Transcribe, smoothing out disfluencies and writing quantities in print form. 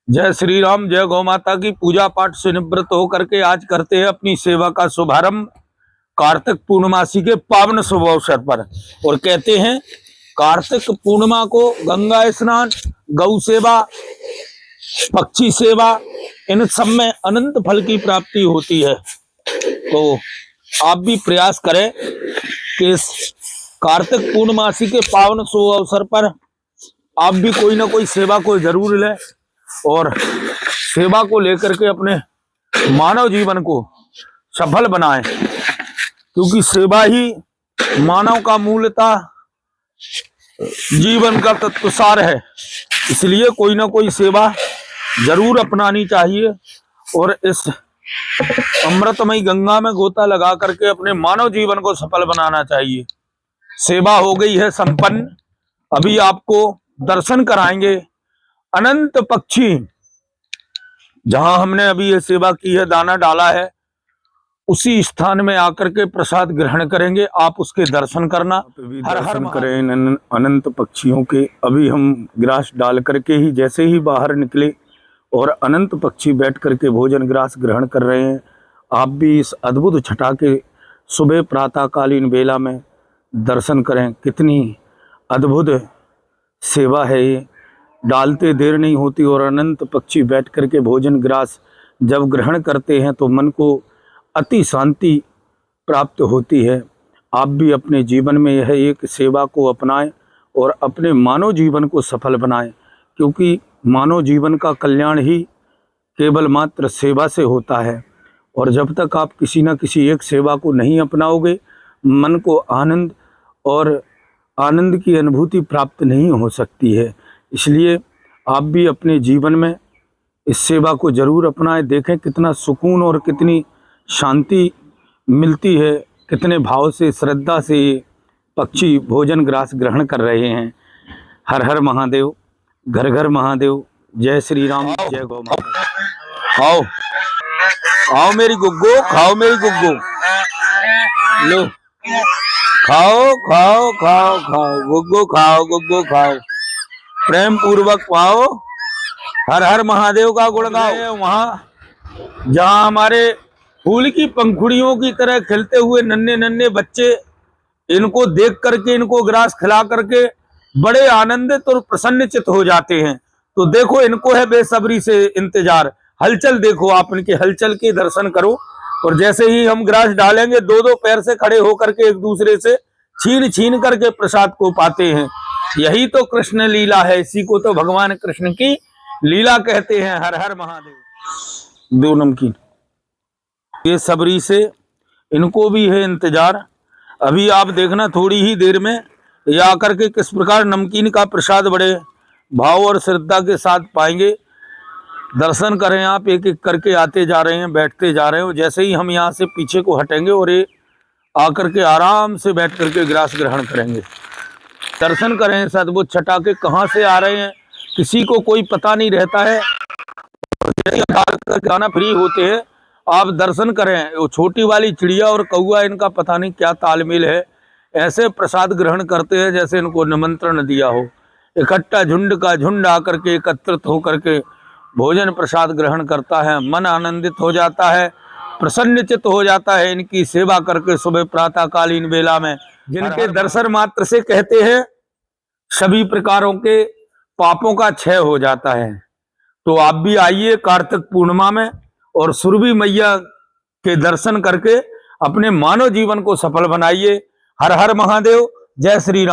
जय श्री राम। जय गौ माता की। पूजा पाठ से निवृत्त होकर के आज करते हैं अपनी सेवा का शुभारंभ कार्तिक पूर्णमासी के पावन शुभ अवसर पर। और कहते हैं कार्तिक पूर्णिमा को गंगा स्नान, गौ सेवा, पक्षी सेवा, इन सब में अनंत फल की प्राप्ति होती है। तो आप भी प्रयास करें कि इस कार्तिक पूर्णमासी के पावन शुभ अवसर पर आप भी कोई ना कोई सेवा को जरूर लें और सेवा को लेकर के अपने मानव जीवन को सफल बनाएं, क्योंकि सेवा ही मानव का मूलतः जीवन का तत्वसार है। इसलिए कोई ना कोई सेवा जरूर अपनानी चाहिए और इस अमृतमयी गंगा में गोता लगा करके अपने मानव जीवन को सफल बनाना चाहिए। सेवा हो गई है संपन्न। अभी आपको दर्शन कराएंगे अनंत पक्षी, जहां हमने अभी ये सेवा की है, दाना डाला है, उसी स्थान में आकर के प्रसाद ग्रहण करेंगे। आप उसके दर्शन करना। हर हर करें अनंत पक्षियों के। अभी हम ग्रास डाल करके ही जैसे ही बाहर निकले और अनंत पक्षी बैठ करके भोजन ग्रास ग्रहण कर रहे हैं। आप भी इस अद्भुत छटा के सुबह प्रातःकालीन बेला में दर्शन करें। कितनी अद्भुत सेवा है ये। डालते देर नहीं होती और अनंत पक्षी बैठ करके भोजन ग्रास जब ग्रहण करते हैं तो मन को अति शांति प्राप्त होती है। आप भी अपने जीवन में यह एक सेवा को अपनाएं और अपने मानव जीवन को सफल बनाएं, क्योंकि मानव जीवन का कल्याण ही केवल मात्र सेवा से होता है। और जब तक आप किसी न किसी एक सेवा को नहीं अपनाओगे, मन को आनंद और आनंद की अनुभूति प्राप्त नहीं हो सकती है। इसलिए आप भी अपने जीवन में इस सेवा को जरूर अपनाएं। देखें कितना सुकून और कितनी शांति मिलती है, कितने भाव से, श्रद्धा से ये पक्षी भोजन ग्रास ग्रहण कर रहे हैं। हर हर महादेव, घर घर महादेव। जय श्री राम, जय गौ माता। आओ आओ मेरी गुग्गो, खाओ मेरी गुग्गो, लो खाओ खाओ खाओ खाओ गुग्गो, खाओ गुग्गो खाओ, प्रेम पूर्वक पाओ। हर हर महादेव का गुण गाओ। वहां जहां हमारे फूल की पंखुड़ियों की तरह खिलते हुए नन्हे नन्हे बच्चे, इनको देख करके, इनको ग्रास खिला करके बड़े आनंदित और प्रसन्नचित हो जाते हैं। तो देखो, इनको है बेसब्री से इंतजार। हलचल देखो, आप इनके हलचल के दर्शन करो। और जैसे ही हम ग्रास डालेंगे, दो दो पैर से खड़े होकर के एक दूसरे से छीन छीन करके प्रसाद को पाते हैं। यही तो कृष्ण लीला है। इसी को तो भगवान कृष्ण की लीला कहते हैं। हर हर महादेव। दो नमकीन, ये सबरी से इनको भी है इंतजार। अभी आप देखना, थोड़ी ही देर में ये आकर के किस प्रकार नमकीन का प्रसाद बड़े भाव और श्रद्धा के साथ पाएंगे। दर्शन करें आप, एक एक करके आते जा रहे हैं, बैठते जा रहे हैं। जैसे ही हम यहाँ से पीछे को हटेंगे और ये आकर के आराम से बैठ करके ग्रास ग्रहण करेंगे। दर्शन करें सद्भुत छटा के। कहाँ से आ रहे हैं किसी को कोई पता नहीं रहता है। गाना फ्री होते हैं, आप दर्शन करें। वो छोटी वाली चिड़िया और कौआ, इनका पता नहीं क्या तालमेल है। ऐसे प्रसाद ग्रहण करते हैं जैसे इनको निमंत्रण दिया हो। इकट्ठा झुंड का झुंड आकर के एकत्रित होकर के भोजन प्रसाद ग्रहण करता है। मन आनंदित हो जाता है, प्रसन्नचित हो जाता है इनकी सेवा करके सुबह प्रातःकालीन बेला में। जिनके दर्शन मात्र से कहते हैं सभी प्रकारों के पापों का क्षय हो जाता है। तो आप भी आइए कार्तिक पूर्णिमा में और सुरभि मैया के दर्शन करके अपने मानव जीवन को सफल बनाइए। हर हर महादेव। जय श्री राम।